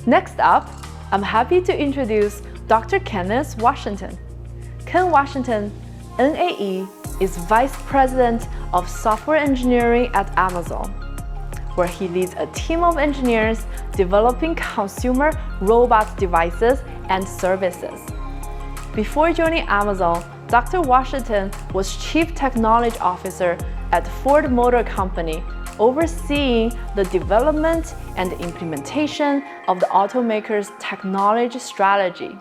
Next up, I'm happy to introduce Dr. Kenneth Washington. Ken Washington, NAE, is Vice President of Software Engineering at Amazon, where he leads a team of engineers developing consumer robot devices and services. Before joining Amazon, Dr. Washington was Chief Technology Officer at Ford Motor Company, overseeing the development and implementation of the automaker's technology strategy.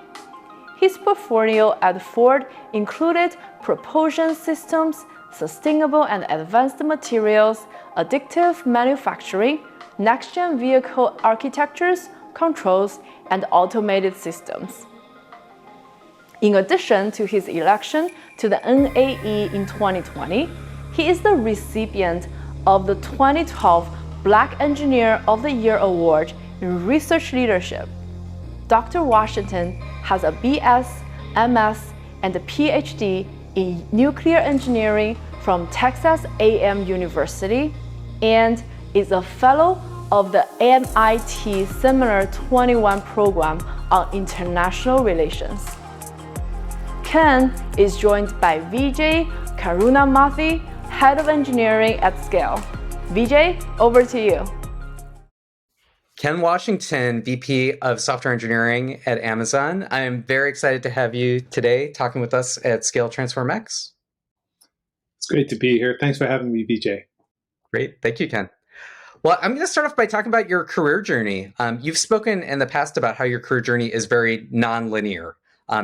His portfolio at Ford included propulsion systems, sustainable and advanced materials, additive manufacturing, next-gen vehicle architectures, controls, and automated systems. In addition to his election to the NAE in 2020, he is the recipient of the 2012 Black Engineer of the Year Award in Research Leadership. Dr. Washington has a BS, MS, and a PhD in nuclear engineering from Texas A&M University and is a fellow of the MIT Seminar 21 program on international relations. Ken is joined by Vijay Karunamathi, Head of Engineering at Scale. Vijay, over to you. Ken Washington, VP of Software Engineering at Amazon. I'm very excited to have you today talking with us at Scale TransformX. It's great to be here. Thanks for having me, Vijay. Great. Thank you, Ken. Well, I'm going to start off by talking about your career journey. You've spoken in the past about how your career journey is very non-linear.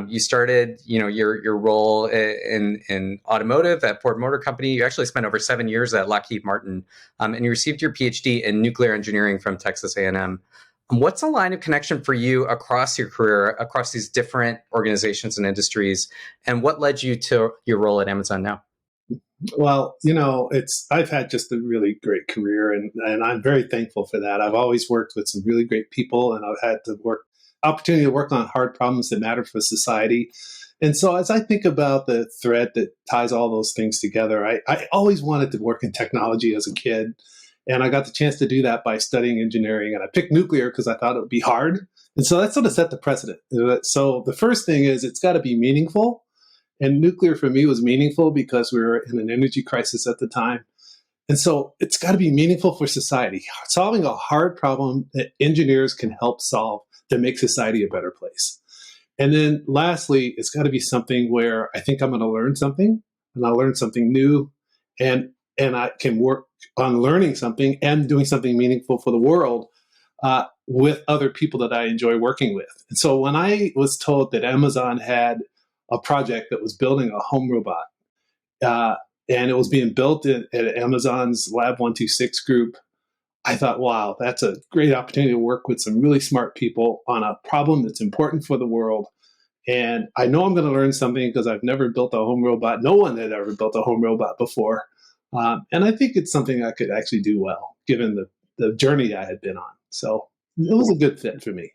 You started, your role in automotive at Ford Motor Company. You actually spent over 7 years at Lockheed Martin, and you received your PhD in nuclear engineering from Texas A&M. What's a line of connection for you across your career, across these different organizations and industries, and what led you to your role at Amazon now? Well, I've had just a really great career, and I'm very thankful for that. I've always worked with some really great people, and I've had opportunity to work on hard problems that matter for society. And so as I think about the thread that ties all those things together, I always wanted to work in technology as a kid. And I got the chance to do that by studying engineering. And I picked nuclear because I thought it would be hard. And so that sort of set the precedent. So the first thing is it's got to be meaningful. And nuclear for me was meaningful because we were in an energy crisis at the time. And so it's got to be meaningful for society, solving a hard problem that engineers can help solve to make society a better place. And then lastly, it's got to be something where I think I'm going to learn something, and I'll learn something new, and I can work on learning something and doing something meaningful for the world with other people that I enjoy working with. And so when I was told that Amazon had a project that was building a home robot, and it was being built at Amazon's Lab 126 group, I thought, wow, that's a great opportunity to work with some really smart people on a problem that's important for the world. And I know I'm going to learn something because I've never built a home robot. No one had ever built a home robot before. And I think it's something I could actually do well, given the journey I had been on. So it was a good fit for me.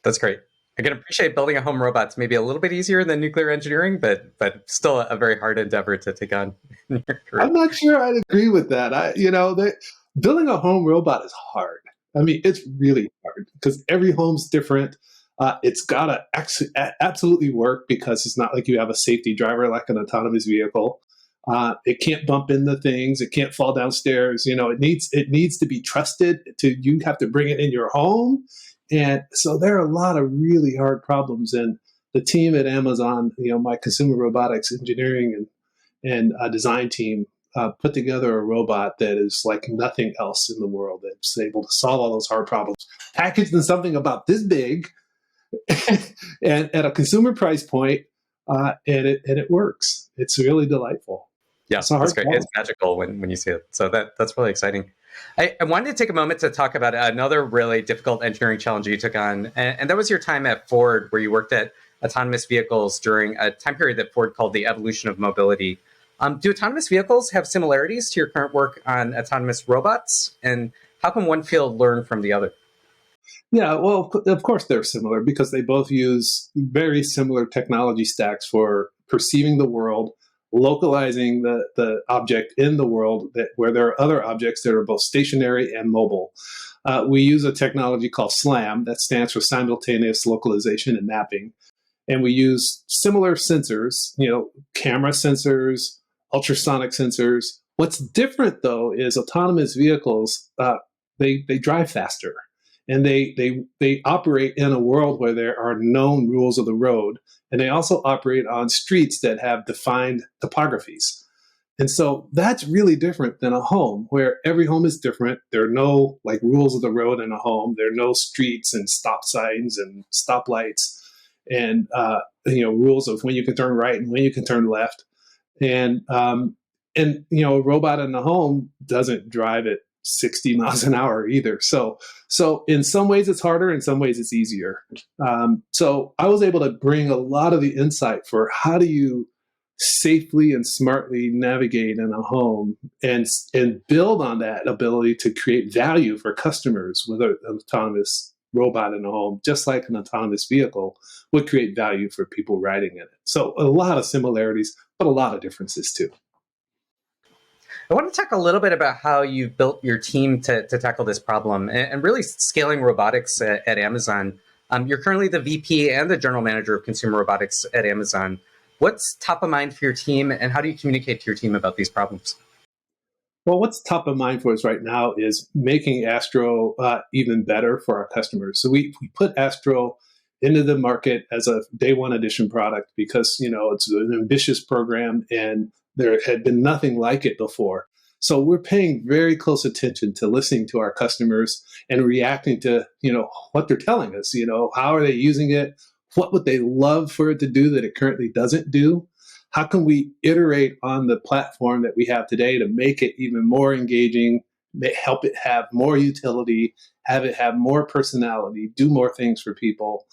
That's great. I can appreciate building a home robot. It's maybe a little bit easier than nuclear engineering, but still a very hard endeavor to take on in your career. I'm not sure I'd agree with that. Building a home robot is hard. I mean, it's really hard because every home's different. It's got to absolutely work because it's not like you have a safety driver like an autonomous vehicle. It can't bump into things. It can't fall downstairs. It needs to be trusted. You have to bring it in your home. And so there are a lot of really hard problems. And the team at Amazon, my consumer robotics engineering and design team put together a robot that is like nothing else in the world that's able to solve all those hard problems, packaged in something about this big and at a consumer price point, and it works. It's really delightful. Yeah, that's great. It's magical when you see it. So that's really exciting. I wanted to take a moment to talk about another really difficult engineering challenge you took on, and that was your time at Ford, where you worked at autonomous vehicles during a time period that Ford called the evolution of mobility. Do autonomous vehicles have similarities to your current work on autonomous robots? And how can one field learn from the other? Yeah, well, of course they're similar because they both use very similar technology stacks for perceiving the world, localizing the object in the world where there are other objects that are both stationary and mobile. We use a technology called SLAM, that stands for Simultaneous Localization and Mapping. And we use similar sensors, camera sensors, ultrasonic sensors. What's different, though, is autonomous vehicles, they drive faster. And they operate in a world where there are known rules of the road. And they also operate on streets that have defined topographies. And so that's really different than a home, where every home is different. There are no rules of the road in a home. There are no streets and stop signs and stoplights and rules of when you can turn right and when you can turn left. And a robot in the home doesn't drive at 60 miles an hour either. So in some ways it's harder, in some ways it's easier. So I was able to bring a lot of the insight for how do you safely and smartly navigate in a home and build on that ability to create value for customers with an autonomous robot in a home, just like an autonomous vehicle would create value for people riding in it. So a lot of similarities, but a lot of differences too. I want to talk a little bit about how you built your team to tackle this problem and really scaling robotics at Amazon. You're currently the VP and the General Manager of Consumer Robotics at Amazon. What's top of mind for your team, and how do you communicate to your team about these problems? Well, what's top of mind for us right now is making Astro even better for our customers. So we put Astro into the market as a day one edition product because, it's an ambitious program and there had been nothing like it before. So we're paying very close attention to listening to our customers and reacting to, what they're telling us, how are they using it? What would they love for it to do that it currently doesn't do? How can we iterate on the platform that we have today to make it even more engaging, help it have more utility, have it have more personality, do more things for people?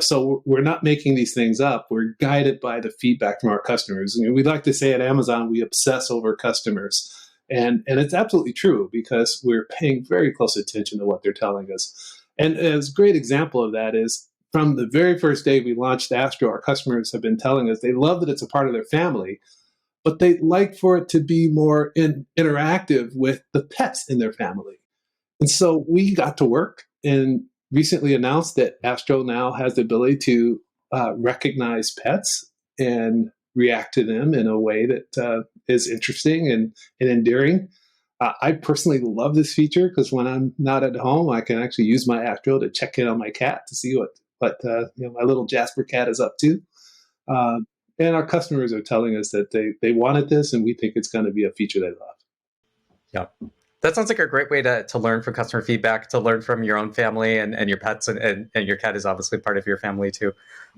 So we're not making these things up. We're guided by the feedback from our customers. We'd like to say at Amazon, we obsess over customers. And it's absolutely true because we're paying very close attention to what they're telling us. And a great example of that is from the very first day we launched Astro, our customers have been telling us they love that it's a part of their family, but they'd like for it to be more interactive with the pets in their family. And so we got to work and recently announced that Astro now has the ability to recognize pets and react to them in a way that is interesting and endearing. I personally love this feature because when I'm not at home, I can actually use my Astro to check in on my cat to see what my little Jasper cat is up to. And our customers are telling us that they wanted this, and we think it's going to be a feature they love. Yeah. That sounds like a great way to learn from customer feedback, to learn from your own family and your pets, and your cat is obviously part of your family too.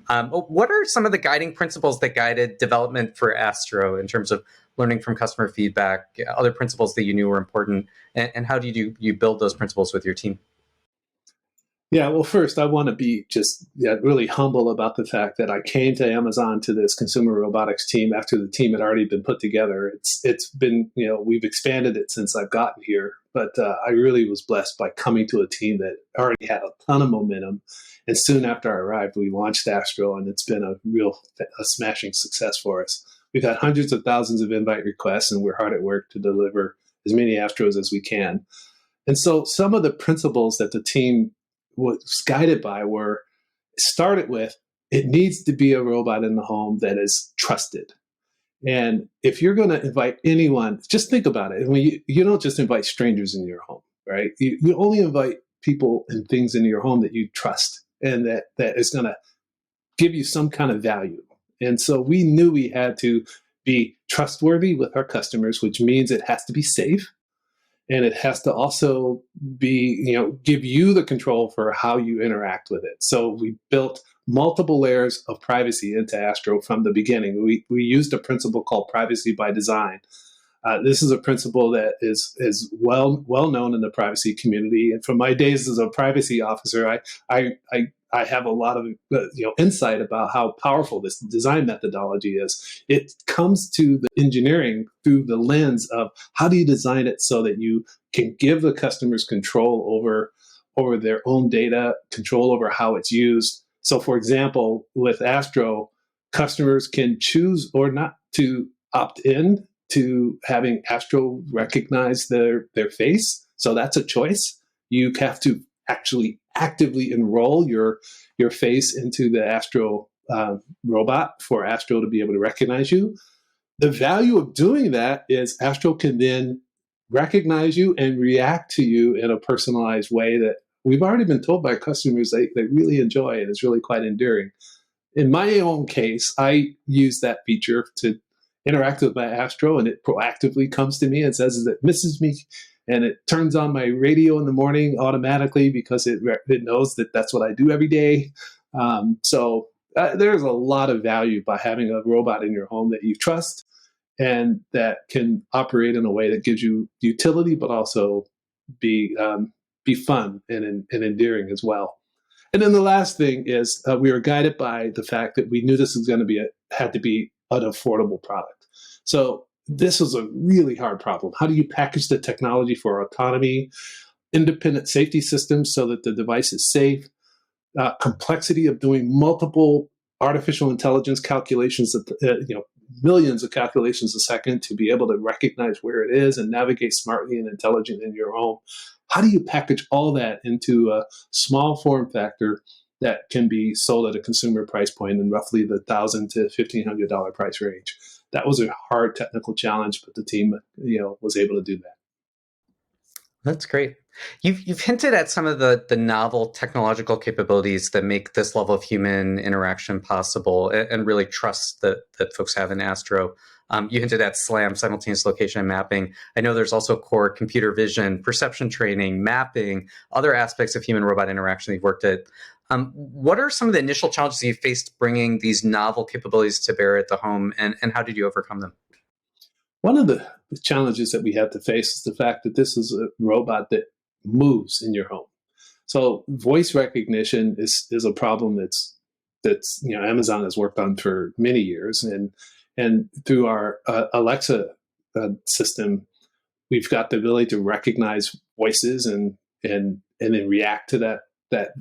What are some of the guiding principles that guided development for Astro in terms of learning from customer feedback, other principles that you knew were important, and how do you build those principles with your team? Yeah, well, first, I want to be just really humble about the fact that I came to Amazon to this consumer robotics team after the team had already been put together. It's been, we've expanded it since I've gotten here, but I really was blessed by coming to a team that already had a ton of momentum. And soon after I arrived, we launched Astro, and it's been a smashing success for us. We've had hundreds of thousands of invite requests, and we're hard at work to deliver as many Astros as we can. And so some of the principles that the team was guided by started with, it needs to be a robot in the home that is trusted. And if you're going to invite anyone, just think about it. I mean, you don't just invite strangers into your home, right? You only invite people and things into your home that you trust and that is going to give you some kind of value. And so we knew we had to be trustworthy with our customers, which means it has to be safe. And it has to also be, give you the control for how you interact with it. So we built multiple layers of privacy into Astro from the beginning. We used a principle called privacy by design. This is a principle that is well known in the privacy community. And from my days as a privacy officer, I have a lot of insight about how powerful this design methodology is. It comes to the engineering through the lens of how do you design it so that you can give the customers control over their own data, control over how it's used. So, for example, with Astro, customers can choose or not to opt in to having Astro recognize their face. So that's a choice. You have to actually actively enroll your face into the Astro robot for Astro to be able to recognize you. The value of doing that is Astro can then recognize you and react to you in a personalized way that we've already been told by customers they really enjoy, and it's really quite enduring. In my own case, I use that feature to interact with my Astro, and it proactively comes to me and says that it misses me, and it turns on my radio in the morning automatically because it knows that that's what I do every day. There's a lot of value by having a robot in your home that you trust and that can operate in a way that gives you utility, but also be fun and endearing as well. And then the last thing is we were guided by the fact that we knew this was going to had to be an affordable product. So this was a really hard problem. How do you package the technology for autonomy, independent safety systems so that the device is safe, complexity of doing multiple artificial intelligence calculations, millions of calculations a second to be able to recognize where it is and navigate smartly and intelligently in your home. How do you package all that into a small form factor that can be sold at a consumer price point in roughly the $1,000 to $1,500 price range? That was a hard technical challenge, but the team, was able to do that. That's great. You've hinted at some of the novel technological capabilities that make this level of human interaction possible, and really trust that folks have in Astro. You hinted at SLAM, simultaneous location and mapping. I know there's also core computer vision, perception training, mapping, other aspects of human-robot interaction you've worked at. What are some of the initial challenges you faced bringing these novel capabilities to bear at the home, and how did you overcome them? One of the challenges that we had to face is the fact that this is a robot that moves in your home. So voice recognition is a problem that's Amazon has worked on for many years, and through our Alexa system, we've got the ability to recognize voices and then react to that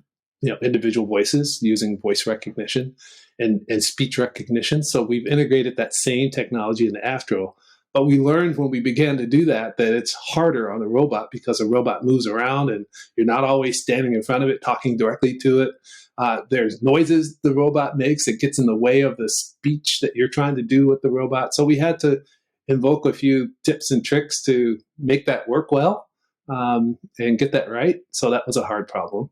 individual voices using voice recognition and speech recognition. So we've integrated that same technology into Astro. But we learned when we began to do that it's harder on a robot because a robot moves around and you're not always standing in front of it, talking directly to it. There's noises the robot makes that gets in the way of the speech that you're trying to do with the robot. So we had to invoke a few tips and tricks to make that work well and get that right. So that was a hard problem.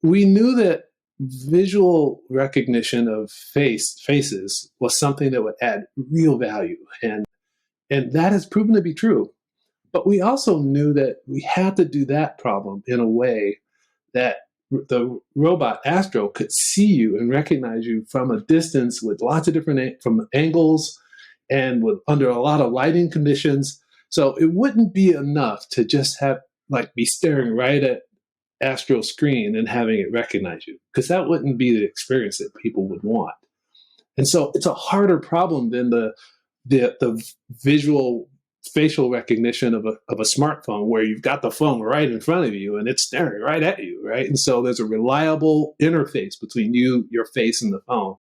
We knew that visual recognition of faces was something that would add real value, and that has proven to be true. But we also knew that we had to do that problem in a way that the robot Astro could see you and recognize you from a distance with lots of different from angles and under a lot of lighting conditions. So it wouldn't be enough to just have be staring right at Astro's screen and having it recognize you, because that wouldn't be the experience that people would want. And so it's a harder problem than the visual facial recognition of a smartphone, where you've got the phone right in front of you and it's staring right at you, right? And so there's a reliable interface between your face and the phone.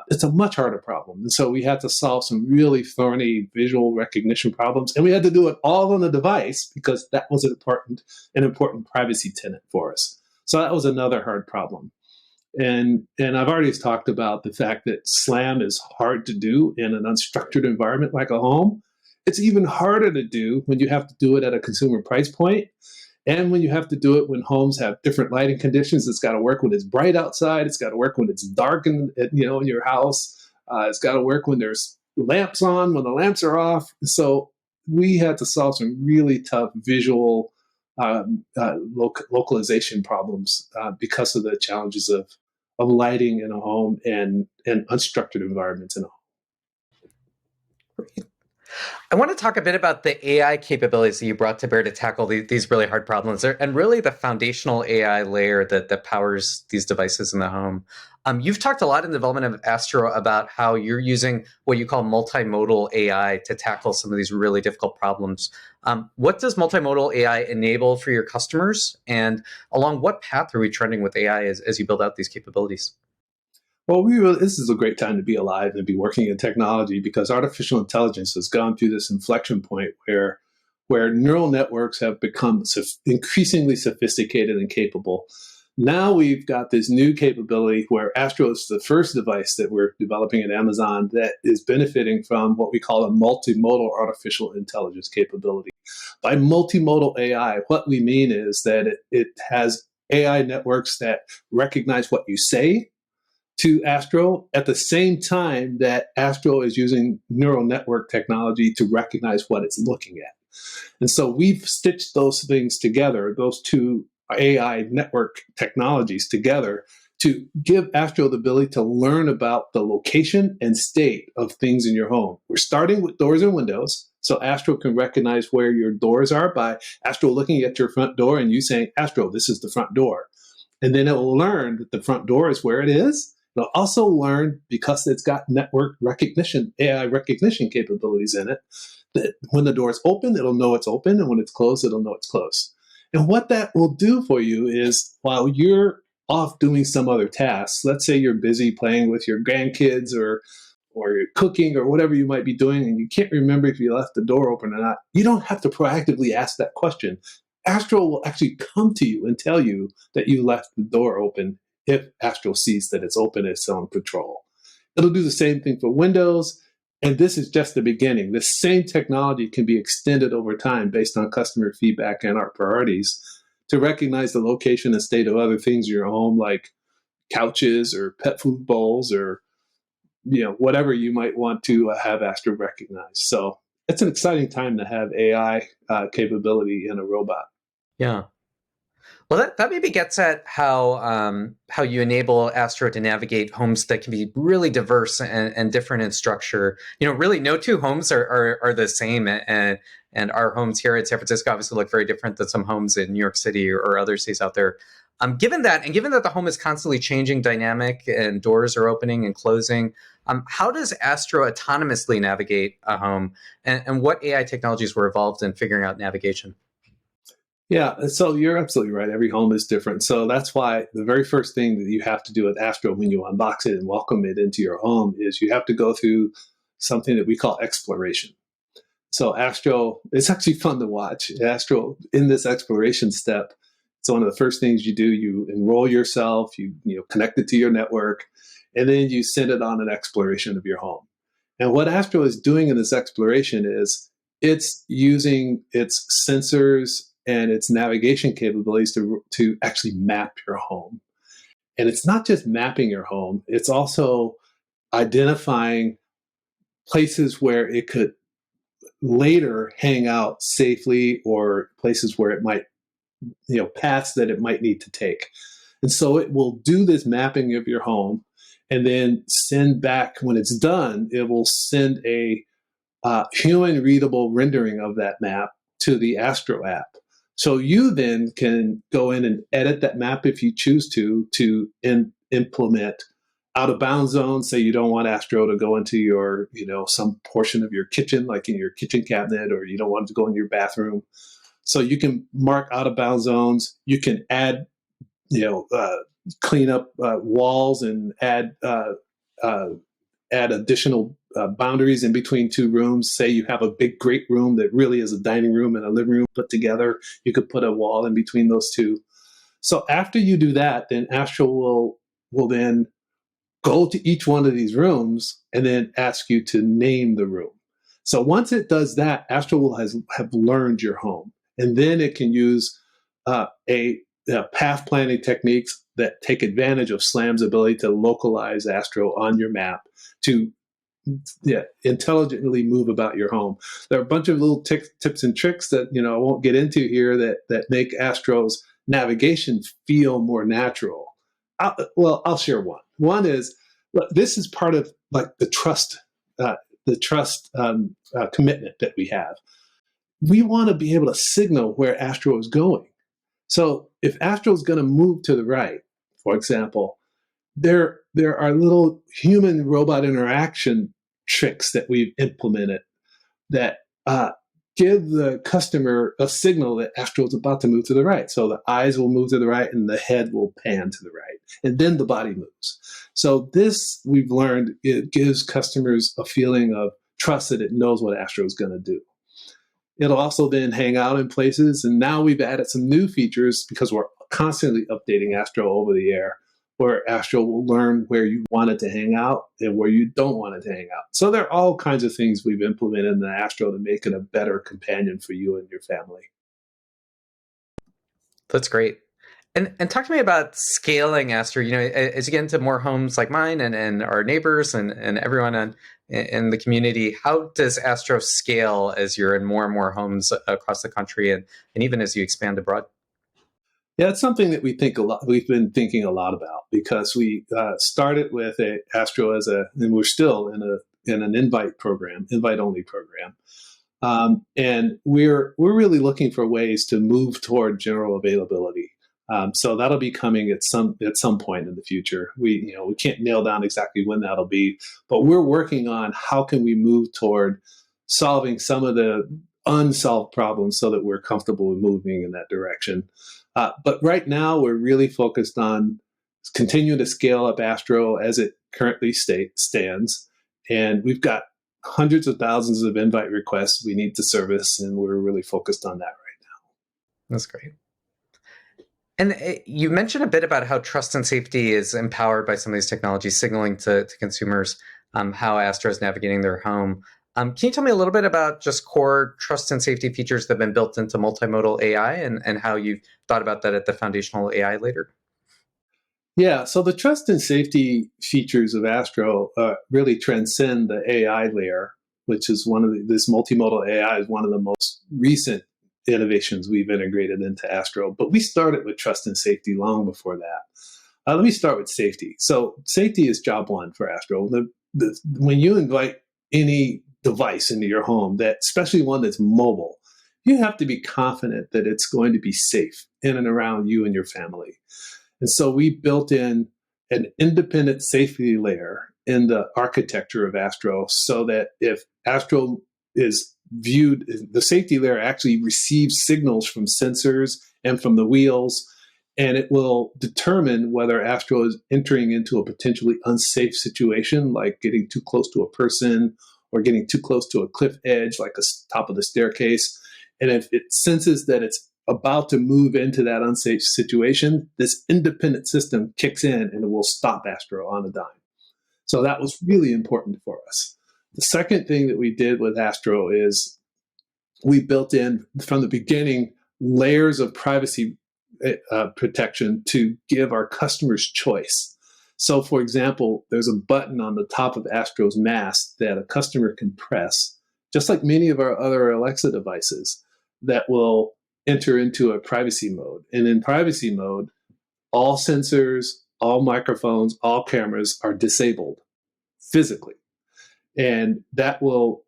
It's a much harder problem. And so we had to solve some really thorny visual recognition problems, and we had to do it all on the device because that was an important privacy tenet for us. So that was another hard problem. And I've already talked about the fact that SLAM is hard to do in an unstructured environment like a home. It's even harder to do when you have to do it at a consumer price point, and when you have to do it when homes have different lighting conditions. It's got to work when it's bright outside. It's got to work when it's dark in your house. It's got to work when there's lamps on, when the lamps are off. So we had to solve some really tough visual localization problems because of the challenges of lighting in a home and unstructured environments in a home. I want to talk a bit about the AI capabilities that you brought to bear to tackle these really hard problems, and really the foundational AI layer that powers these devices in the home. You've talked a lot in the development of Astro about how you're using what you call multimodal AI to tackle some of these really difficult problems. What does multimodal AI enable for your customers, and along what path are we trending with AI as you build out these capabilities? Well, this is a great time to be alive and be working in technology because artificial intelligence has gone through this inflection point where neural networks have become increasingly sophisticated and capable. Now we've got this new capability where Astro is the first device that we're developing at Amazon that is benefiting from what we call a multimodal artificial intelligence capability. By multimodal AI, what we mean is that it has AI networks that recognize what you say to Astro at the same time that Astro is using neural network technology to recognize what it's looking at. And so we've stitched those things together, those two AI network technologies together, to give Astro the ability to learn about the location and state of things in your home. We're starting with doors and windows, so Astro can recognize where your doors are by Astro looking at your front door and you saying, Astro, this is the front door. And then it will learn that the front door is where it is. It'll also learn, because it's got network recognition, AI recognition capabilities in it, that when the door is open, it'll know it's open, and when it's closed, it'll know it's closed. And what that will do for you is, while you're off doing some other tasks, let's say you're busy playing with your grandkids or you're cooking or whatever you might be doing, and you can't remember if you left the door open or not, you don't have to proactively ask that question. Astro will actually come to you and tell you that you left the door open if Astro sees that it's open, it's on patrol. It'll do the same thing for Windows. And this is just the beginning. The same technology can be extended over time based on customer feedback and our priorities to recognize the location and state of other things in your home, like couches or pet food bowls or whatever you might want to have Astro recognize. So it's an exciting time to have AI capability in a robot. Yeah. Well, that maybe gets at how you enable Astro to navigate homes that can be really diverse and different in structure. Really, no two homes are the same, and our homes here in San Francisco obviously look very different than some homes in New York City or other cities out there. Given that the home is constantly changing, dynamic, and doors are opening and closing, how does Astro autonomously navigate a home, and what AI technologies were involved in figuring out navigation? Yeah, so you're absolutely right. Every home is different. So that's why the very first thing that you have to do with Astro when you unbox it and welcome it into your home is you have to go through something that we call exploration. So Astro, it's actually fun to watch. Astro, in this exploration step, it's one of the first things you do. You enroll yourself, you connect it to your network, and then you send it on an exploration of your home. And what Astro is doing in this exploration is it's using its sensors and its navigation capabilities to actually map your home. And it's not just mapping your home, it's also identifying places where it could later hang out safely or places where it might, paths that it might need to take. And so it will do this mapping of your home and then send back, when it's done, it will send a human readable rendering of that map to the Astro app. So you then can go in and edit that map if you choose to implement out of bounds zones. Say you don't want Astro to go into your, some portion of your kitchen, like in your kitchen cabinet, or you don't want it to go in your bathroom. So you can mark out of bounds zones. You can add, clean up walls and add additional boundaries in between two rooms. Say you have a big, great room that really is a dining room and a living room put together. You could put a wall in between those two. So after you do that, then Astro will then go to each one of these rooms and then ask you to name the room. So once it does that, Astro will have learned your home. And then it can use path planning techniques that take advantage of SLAM's ability to localize Astro on your map to intelligently move about your home. There are a bunch of little tips and tricks that I won't get into here that make Astro's navigation feel more natural. I'll share one. One is, look, this is part of like the trust commitment that we have. We want to be able to signal where Astro is going. So if Astro is going to move to the right, for example, there are little human robot interaction tricks that we've implemented that give the customer a signal that Astro is about to move to the right. So the eyes will move to the right and the head will pan to the right. And then the body moves. So this, we've learned, it gives customers a feeling of trust that it knows what Astro is going to do. It'll also then hang out in places. And now we've added some new features because we're constantly updating Astro over the air, where Astro will learn where you want it to hang out and where you don't want it to hang out. So there are all kinds of things we've implemented in the Astro to make it a better companion for you and your family. That's great. And talk to me about scaling Astro. You know, as you get into more homes like mine and our neighbors and everyone in the community, how does Astro scale as you're in more and more homes across the country and even as you expand abroad? Yeah, it's something that we think a lot. We've been thinking a lot about because we started with Astro and we're still in an invite only program, and we're really looking for ways to move toward general availability. So that'll be coming at some point in the future. We can't nail down exactly when that'll be, but we're working on how can we move toward solving some of the unsolved problems so that we're comfortable with moving in that direction. But right now, we're really focused on continuing to scale up Astro as it currently stands. And we've got hundreds of thousands of invite requests we need to service, and we're really focused on that right now. That's great. And you mentioned a bit about how trust and safety is empowered by some of these technologies, signaling to consumers how Astro is navigating their home. Can you tell me a little bit about just core trust and safety features that have been built into multimodal AI and how you've thought about that at the foundational AI layer? Yeah, so the trust and safety features of Astro really transcend the AI layer, which is this multimodal AI is one of the most recent innovations we've integrated into Astro. But we started with trust and safety long before that. Let me start with safety. So safety is job one for Astro. When you invite any device into your home, especially one that's mobile, you have to be confident that it's going to be safe in and around you and your family. And so we built in an independent safety layer in the architecture of Astro so that if Astro is viewed, the safety layer actually receives signals from sensors and from the wheels, and it will determine whether Astro is entering into a potentially unsafe situation, like getting too close to a person or getting too close to a cliff edge, like the top of the staircase. And if it senses that it's about to move into that unsafe situation, this independent system kicks in and it will stop Astro on a dime. So that was really important for us. The second thing that we did with Astro is we built in from the beginning layers of privacy protection to give our customers choice. So for example, there's a button on the top of Astro's mast that a customer can press, just like many of our other Alexa devices, that will enter into a privacy mode. And in privacy mode, all sensors, all microphones, all cameras are disabled physically. And that will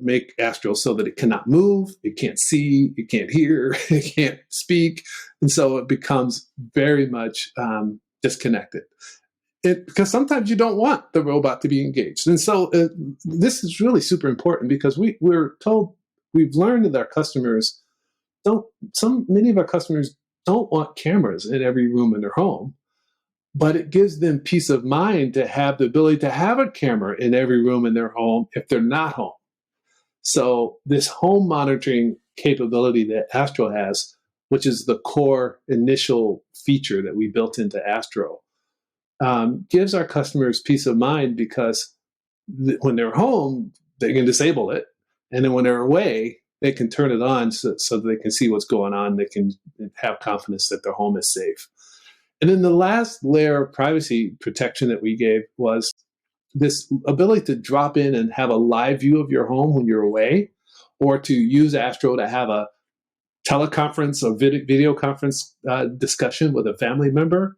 make Astro so that it cannot move, it can't see, it can't hear, it can't speak. And so it becomes very much disconnected. Because sometimes you don't want the robot to be engaged. And so this is really super important because we've learned that our customers many of our customers don't want cameras in every room in their home, but it gives them peace of mind to have the ability to have a camera in every room in their home if they're not home. So this home monitoring capability that Astro has, which is the core initial feature that we built into Astro, gives our customers peace of mind because when they're home, they can disable it. And then when they're away, they can turn it on so that they can see what's going on. They can have confidence that their home is safe. And then the last layer of privacy protection that we gave was this ability to drop in and have a live view of your home when you're away, or to use Astro to have a teleconference or video conference discussion with a family member.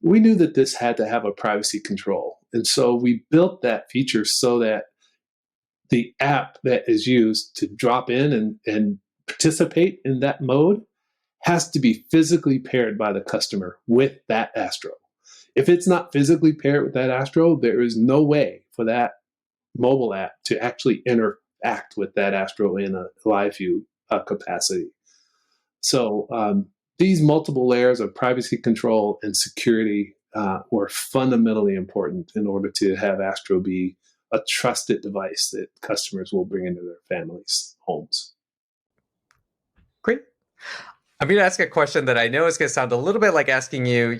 We knew that this had to have a privacy control. And so we built that feature so that the app that is used to drop in and participate in that mode has to be physically paired by the customer with that Astro. If it's not physically paired with that Astro, there is no way for that mobile app to actually enter act with that Astro in a live view capacity. So these multiple layers of privacy control and security were fundamentally important in order to have Astro be a trusted device that customers will bring into their families' homes. Great. I'm going to ask a question that I know is going to sound a little bit like asking you,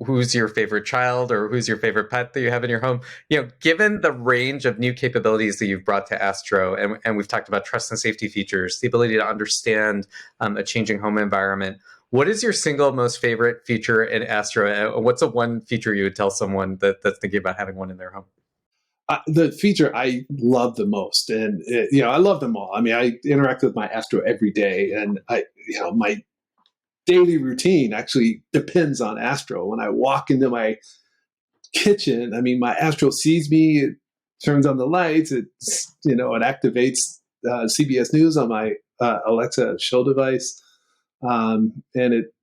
who's your favorite child or who's your favorite pet that you have in your home? Given the range of new capabilities that you've brought to Astro, and we've talked about trust and safety features, the ability to understand a changing home environment, what is your single most favorite feature in Astro? What's the one feature you would tell someone that's thinking about having one in their home? The feature I love the most, and I love them all. I mean, I interact with my Astro every day, and my daily routine actually depends on Astro. When I walk into my kitchen, I mean, my Astro sees me, it turns on the lights, it activates CBS News on my Alexa show device, and it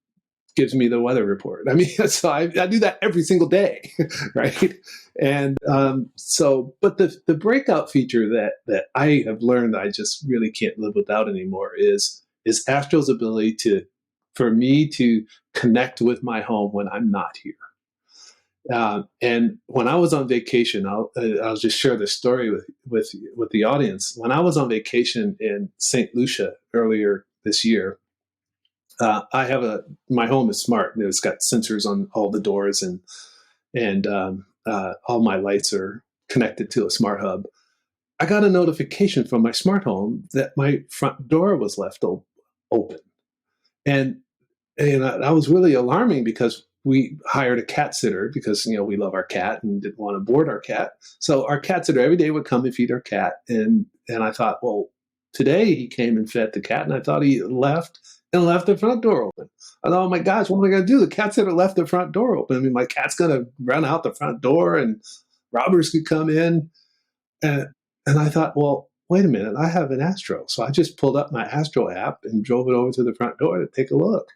gives me the weather report. I mean, so I do that every single day, right? And but the breakout feature that I have learned I just really can't live without anymore is Astro's ability for me to connect with my home when I'm not here. And when I was on vacation, I'll just share this story with the audience. When I was on vacation in St. Lucia earlier this year, my home is smart. It's got sensors on all the doors, and all my lights are connected to a smart hub. I got a notification from my smart home that my front door was left open, and that was really alarming because we hired a cat sitter because we love our cat and didn't want to board our cat. So our cat sitter every day would come and feed our cat, and I thought, well, today he came and fed the cat, and I thought he left the front door open. I thought, oh my gosh, what am I going to do? The cat sitter left the front door open. I mean, my cat's going to run out the front door and robbers could come in. And I thought, well, wait a minute, I have an Astro. So I just pulled up my Astro app and drove it over to the front door to take a look.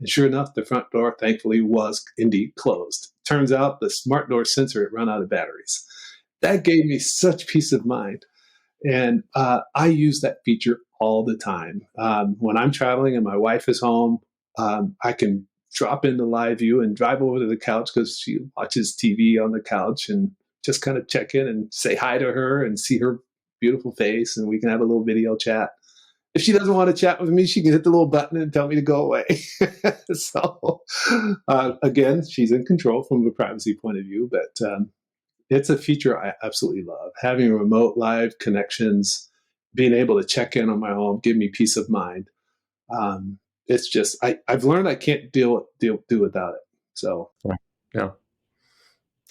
And sure enough, the front door, thankfully, was indeed closed. Turns out the smart door sensor had run out of batteries. That gave me such peace of mind. And I use that feature all the time. When I'm traveling and my wife is home, I can drop into live view and drive over to the couch because she watches TV on the couch and just kind of check in and say hi to her and see her beautiful face, and we can have a little video chat. If she doesn't want to chat with me, she can hit the little button and tell me to go away. So again, she's in control from a privacy point of view, but it's a feature I absolutely love. Having remote live connections, being able to check in on my home, give me peace of mind. It's just I've learned I can't do without it. So yeah.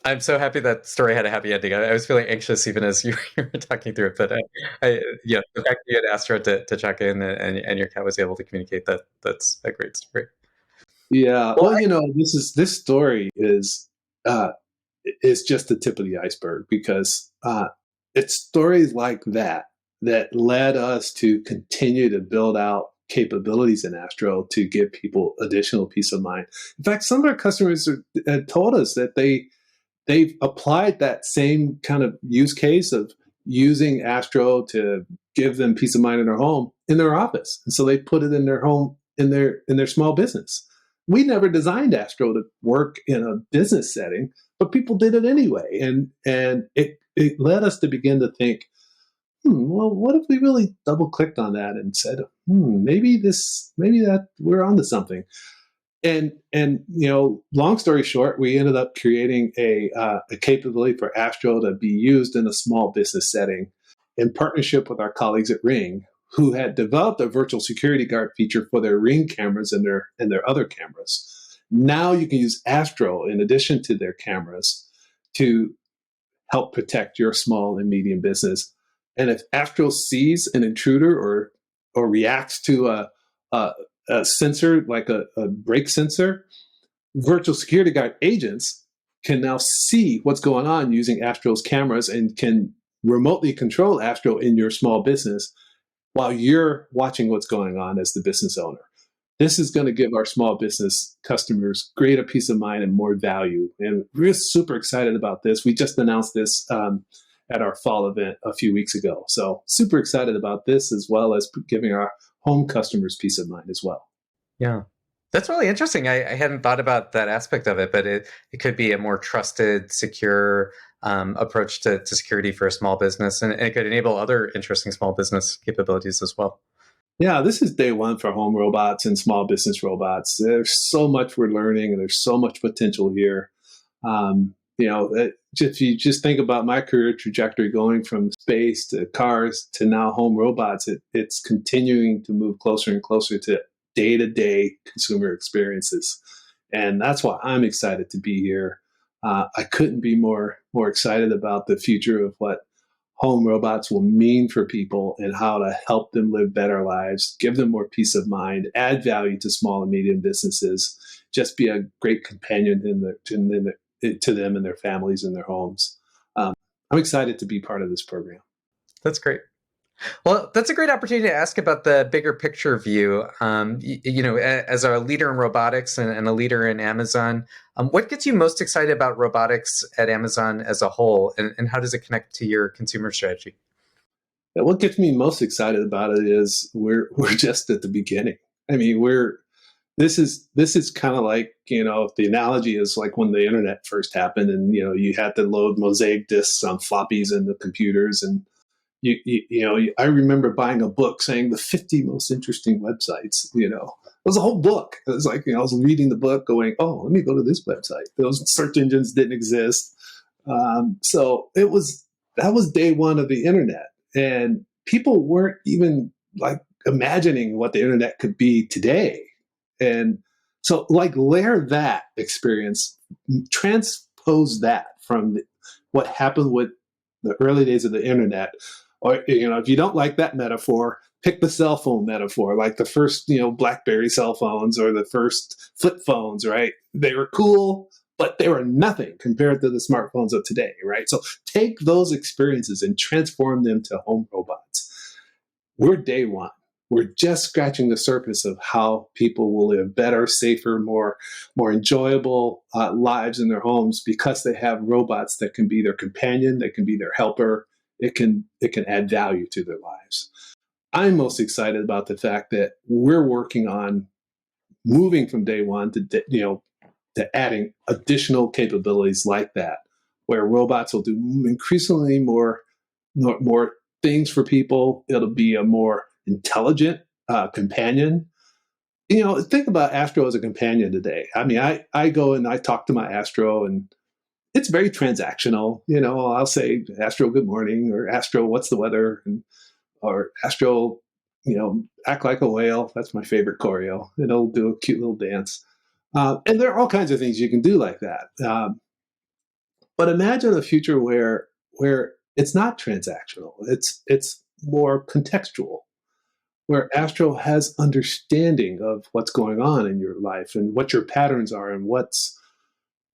I'm so happy that story had a happy ending. I was feeling anxious even as you were talking through it, but the fact that you had Astro to check in and your cat was able to communicate, that's a great story. Yeah, well, this story is just the tip of the iceberg because it's stories like that led us to continue to build out capabilities in Astro to give people additional peace of mind. In fact, some of our customers had told us that they've applied that same kind of use case of using Astro to give them peace of mind in their home in their office, and so they put it in their home in their small business. We never designed Astro to work in a business setting, but people did it anyway, and it led us to begin to think, well, what if we really double clicked on that and said, maybe that we're onto something. And long story short, we ended up creating a capability for Astro to be used in a small business setting in partnership with our colleagues at Ring, who had developed a virtual security guard feature for their Ring cameras and their other cameras. Now you can use Astro in addition to their cameras to help protect your small and medium business. And if Astro sees an intruder or reacts to a sensor like a brake sensor, virtual security guard agents can now see what's going on using Astro's cameras and can remotely control Astro in your small business while you're watching what's going on as the business owner. This is going to give our small business customers greater peace of mind and more value. And we're super excited about this. We just announced this at our fall event a few weeks ago. So super excited about this, as well as giving our home customers peace of mind as well. Yeah. That's really interesting. I hadn't thought about that aspect of it, but it could be a more trusted, secure approach to security for a small business, and it could enable other interesting small business capabilities as well. Yeah, this is day one for home robots and small business robots. There's so much we're learning, and there's so much potential here. If you just think about my career trajectory going from space to cars to now home robots, it's continuing to move closer and closer to day-to-day consumer experiences. And that's why I'm excited to be here. I couldn't be more excited about the future of what home robots will mean for people and how to help them live better lives, give them more peace of mind, add value to small and medium businesses, just be a great companion to them and their families and their homes. I'm excited to be part of this program. That's great. Well, that's a great opportunity to ask about the bigger picture view. As a leader in robotics and a leader in Amazon, what gets you most excited about robotics at Amazon as a whole, and how does it connect to your consumer strategy? Yeah, what gets me most excited about it is we're just at the beginning. I mean, this is kind of like, the analogy is like when the internet first happened, and you had to load mosaic discs on floppies in the computers, and I remember buying a book saying the 50 most interesting websites. It was a whole book. It was like, I was reading the book going, oh, let me go to this website. Those search engines didn't exist. So that was day one of the internet, and people weren't even like imagining what the internet could be today. And so layer that experience, transpose that from what happened with the early days of the internet. Or, if you don't like that metaphor, pick the cell phone metaphor, like the first, BlackBerry cell phones or the first flip phones, right? They were cool, but they were nothing compared to the smartphones of today, right? So take those experiences and transform them to home robots. We're day one. We're just scratching the surface of how people will live better, safer, more enjoyable lives in their homes because they have robots that can be their companion, that can be their helper. It can add value to their lives. I'm most excited about the fact that we're working on moving from day one to adding additional capabilities like that, where robots will do increasingly more things for people. It'll be a more intelligent companion. Think about Astro as a companion today. I mean, I go and I talk to my Astro, and it's very transactional. I'll say, Astro, good morning, or Astro, what's the weather? Or Astro, act like a whale. That's my favorite choreo. It'll do a cute little dance. And there are all kinds of things you can do like that. But imagine a future where it's not transactional. It's more contextual, where Astro has understanding of what's going on in your life and what your patterns are and what's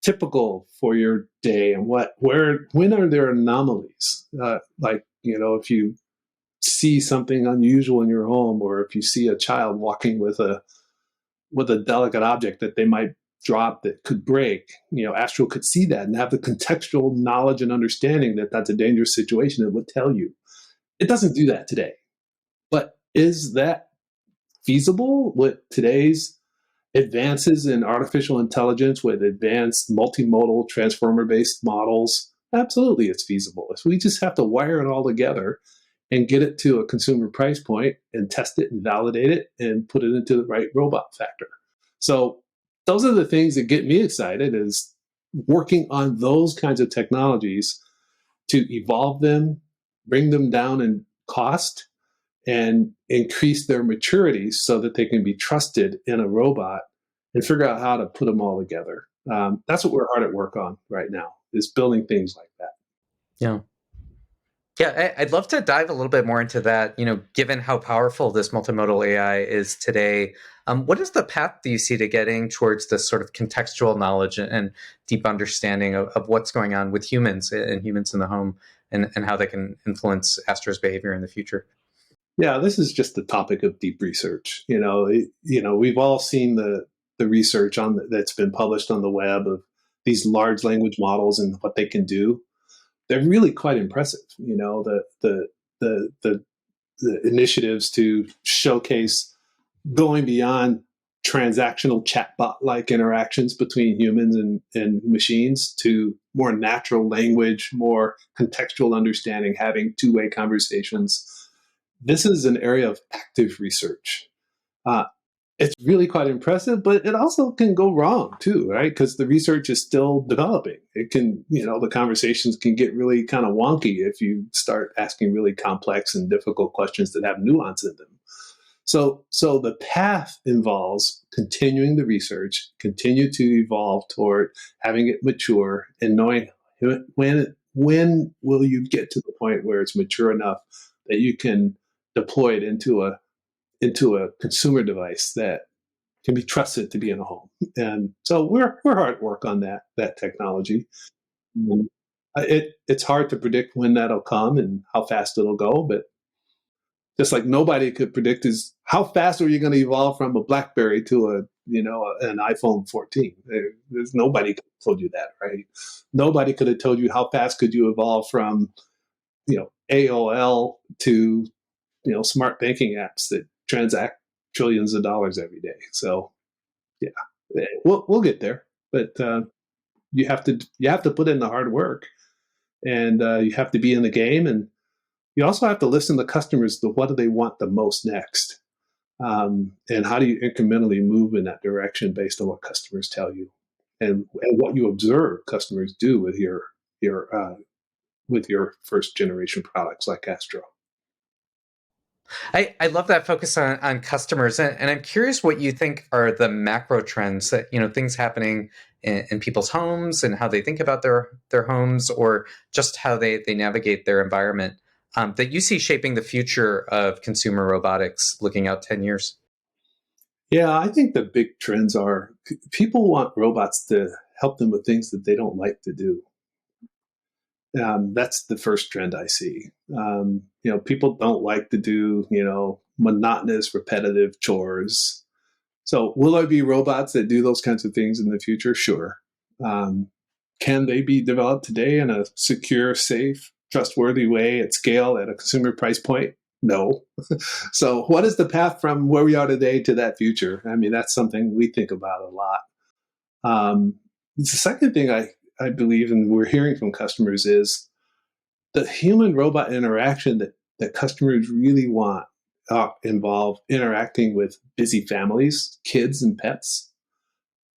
typical for your day and when are there anomalies? If you see something unusual in your home, or if you see a child walking with a delicate object that they might drop that could break, Astro could see that and have the contextual knowledge and understanding that that's a dangerous situation. It would tell you. It doesn't do that today. But is that feasible with today's advances in artificial intelligence, with advanced multimodal transformer-based models? Absolutely, it's feasible. So we just have to wire it all together and get it to a consumer price point and test it and validate it and put it into the right robot factor. So those are the things that get me excited, is working on those kinds of technologies to evolve them, bring them down in cost, and increase their maturity so that they can be trusted in a robot, and figure out how to put them all together. That's what we're hard at work on right now, is building things like that. Yeah. Yeah, I'd love to dive a little bit more into that. Given how powerful this multimodal AI is today, what is the path do you see to getting towards this sort of contextual knowledge and deep understanding of what's going on with humans and humans in the home, and how they can influence Astro's behavior in the future? Yeah, this is just the topic of deep research. We've all seen the research that's been published on the web of these large language models and what they can do. they're really quite impressive. The initiatives to showcase going beyond transactional chatbot-like interactions between humans and machines to more natural language, more contextual understanding, having two-way conversations. This is an area of active research. Uh, it's really quite impressive, but it also can go wrong too, right? Because the research is still developing. It can, the conversations can get really kind of wonky if you start asking really complex and difficult questions that have nuance in them. So the path involves continuing the research, continue to evolve toward having it mature, and knowing when will you get to the point where it's mature enough that you can deploy it into a consumer device that can be trusted to be in a home. And so we're hard at work on that technology. It's hard to predict when that'll come and how fast it'll go, but just like nobody could predict is how fast are you going to evolve from a BlackBerry to an iPhone 14. There's nobody could have told you that, right? Nobody could have told you how fast could you evolve from AOL to smart banking apps that transact trillions of dollars every day. So yeah, we'll get there, but you have to put in the hard work, and you have to be in the game, and you also have to listen to customers to what do they want the most next, and how do you incrementally move in that direction based on what customers tell you, and what you observe customers do with your first generation products like Astro. I love that focus on customers, and I'm curious what you think are the macro trends that things happening in people's homes and how they think about their homes, or just how they navigate their environment, that you see shaping the future of consumer robotics looking out 10 years. Yeah, I think the big trends are people want robots to help them with things that they don't like to do. That's the first trend I see. People don't like to do, monotonous, repetitive chores. So will there be robots that do those kinds of things in the future? Sure. Can they be developed today in a secure, safe, trustworthy way at scale at a consumer price point? No. So what is the path from where we are today to that future? I mean, that's something we think about a lot. The second thing I believe, and we're hearing from customers, is the human robot interaction that customers really want involve interacting with busy families, kids, and pets.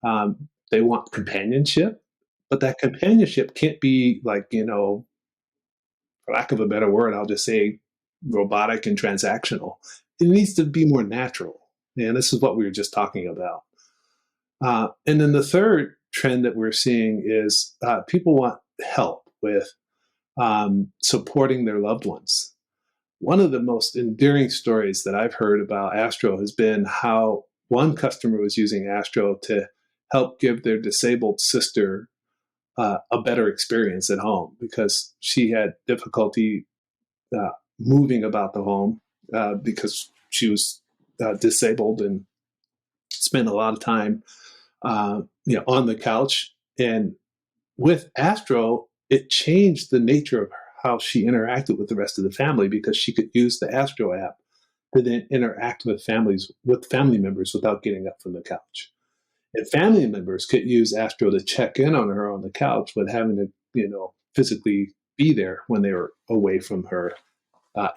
They want companionship, but that companionship can't be like, for lack of a better word, I'll just say robotic and transactional. It needs to be more natural. And this is what we were just talking about. And then the third trend that we're seeing is people want help with supporting their loved ones. One of the most endearing stories that I've heard about Astro has been how one customer was using Astro to help give their disabled sister a better experience at home because she had difficulty moving about the home because she was disabled and spent a lot of time on the couch. And with Astro, it changed the nature of how she interacted with the rest of the family because she could use the Astro app to then interact with family members without getting up from the couch. And family members could use Astro to check in on her on the couch without having to, physically be there when they were away from her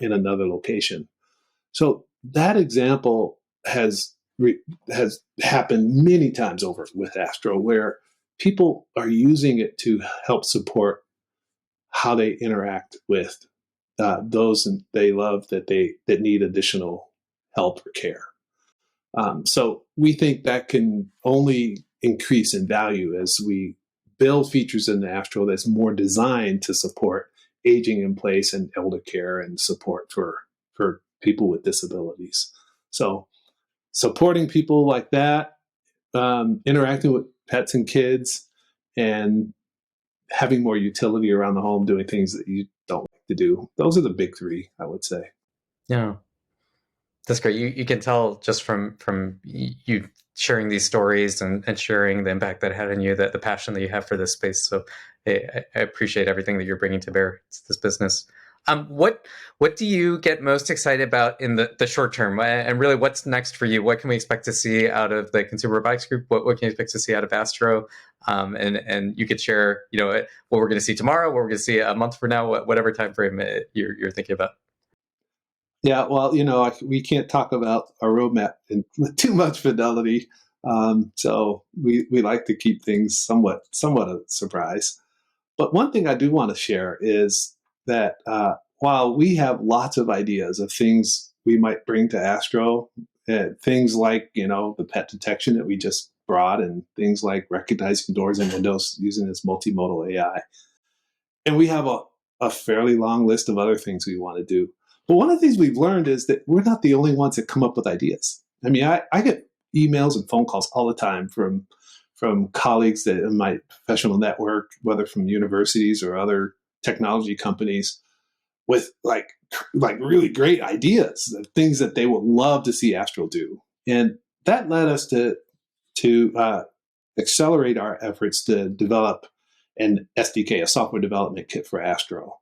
in another location. So that example has happened many times over with Astro, where people are using it to help support how they interact with those they love that need additional help or care. So we think that can only increase in value as we build features in the Astro that's more designed to support aging in place and elder care and support for people with disabilities. So supporting people like that, interacting with pets and kids, and having more utility around the home, doing things that you don't like to do. Those are the big three, I would say. Yeah. That's great. You can tell just from you sharing these stories and sharing the impact that it had on you, that the passion that you have for this space. So I appreciate everything that you're bringing to bear to this business. What do you get most excited about in the short term? And really, what's next for you? What can we expect to see out of the Consumer Robotics Group? What can you expect to see out of Astro? And you could share, what we're going to see tomorrow, what we're going to see a month from now, whatever time frame you're thinking about. Yeah, well, we can't talk about our roadmap with too much fidelity. So we like to keep things somewhat a surprise. But one thing I do want to share is that while we have lots of ideas of things we might bring to Astro, things like the pet detection that we just brought, and things like recognizing doors and windows using this multimodal AI, and we have a fairly long list of other things we want to do. But one of the things we've learned is that we're not the only ones that come up with ideas. I mean, I get emails and phone calls all the time from colleagues that in my professional network, whether from universities or other technology companies, with like really great ideas, things that they would love to see Astro do, and that led us to accelerate our efforts to develop an SDK, a software development kit for Astro.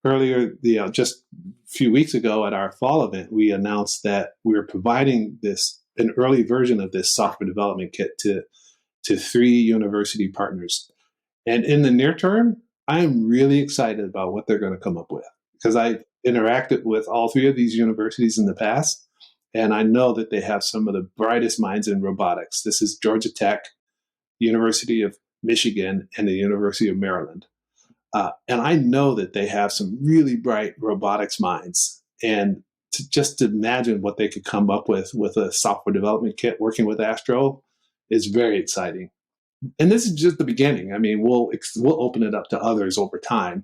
Earlier, just a few weeks ago at our fall event, we announced that we were providing an early version of this software development kit to 3 university partners. And in the near term, I'm really excited about what they're going to come up with, because I interacted with all 3 of these universities in the past, and I know that they have some of the brightest minds in robotics. This is Georgia Tech, University of Michigan, and the University of Maryland. And I know that they have some really bright robotics minds. And just imagine what they could come up with a software development kit working with Astro is very exciting. And this is just the beginning. I mean, we'll open it up to others over time.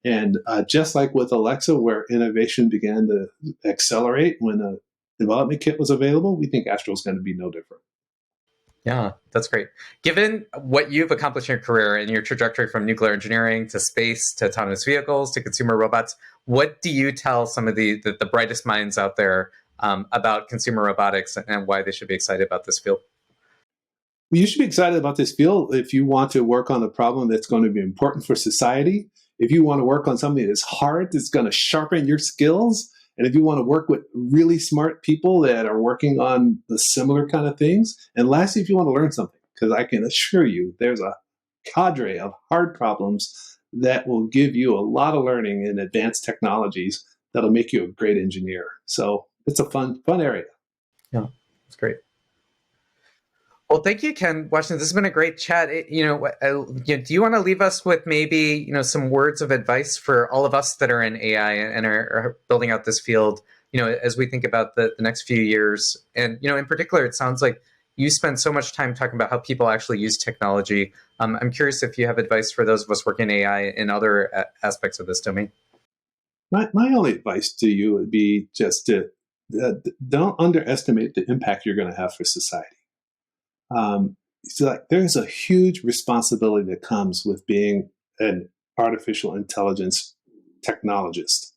And just like with Alexa, where innovation began to accelerate when a development kit was available, we think Astro is going to be no different. Yeah, that's great. Given what you've accomplished in your career and your trajectory from nuclear engineering to space to autonomous vehicles to consumer robots, what do you tell some of the brightest minds out there about consumer robotics and why they should be excited about this field? Well, you should be excited about this field if you want to work on a problem that's going to be important for society. If you want to work on something that's hard, that's going to sharpen your skills. And if you want to work with really smart people that are working on the similar kind of things. And lastly, if you want to learn something, because I can assure you there's a cadre of hard problems that will give you a lot of learning in advanced technologies that'll make you a great engineer. So it's a fun area. Yeah, that's great. Well, thank you, Ken Washington. This has been a great chat. Do you want to leave us with maybe some words of advice for all of us that are in AI and are building out this field? As we think about the next few years, and in particular, it sounds like you spend so much time talking about how people actually use technology. I'm curious if you have advice for those of us working in AI in other aspects of this domain. My only advice to you would be just to don't underestimate the impact you're going to have for society. So there's a huge responsibility that comes with being an artificial intelligence technologist,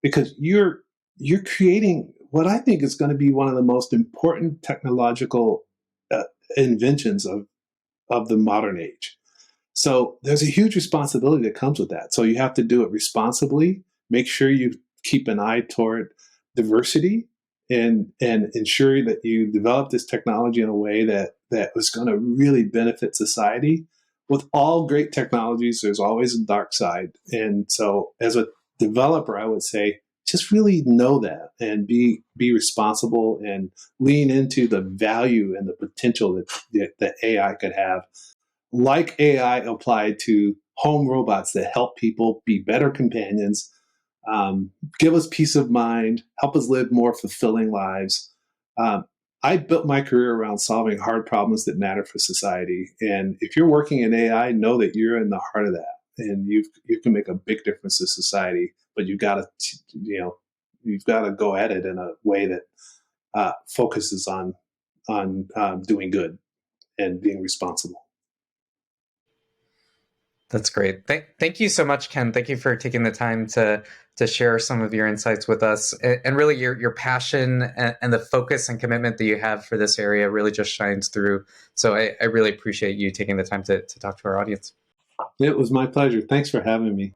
because you're creating what I think is going to be one of the most important technological inventions of the modern age. So there's a huge responsibility that comes with that. So you have to do it responsibly. Make sure you keep an eye toward diversity, and ensure that you develop this technology in a way that was going to really benefit society. With all great technologies, there's always a dark side. And so as a developer, I would say, just really know that and be responsible and lean into the value and the potential that AI could have, like AI applied to home robots that help people be better companions, give us peace of mind, help us live more fulfilling lives. I built my career around solving hard problems that matter for society. And if you're working in AI, know that you're in the heart of that, and you can make a big difference to society. But you've got to go at it in a way that focuses on doing good and being responsible. That's great. Thank you so much, Ken. Thank you for taking the time to share some of your insights with us, and really your passion and the focus and commitment that you have for this area really just shines through. So I really appreciate you taking the time to talk to our audience. It was my pleasure. Thanks for having me.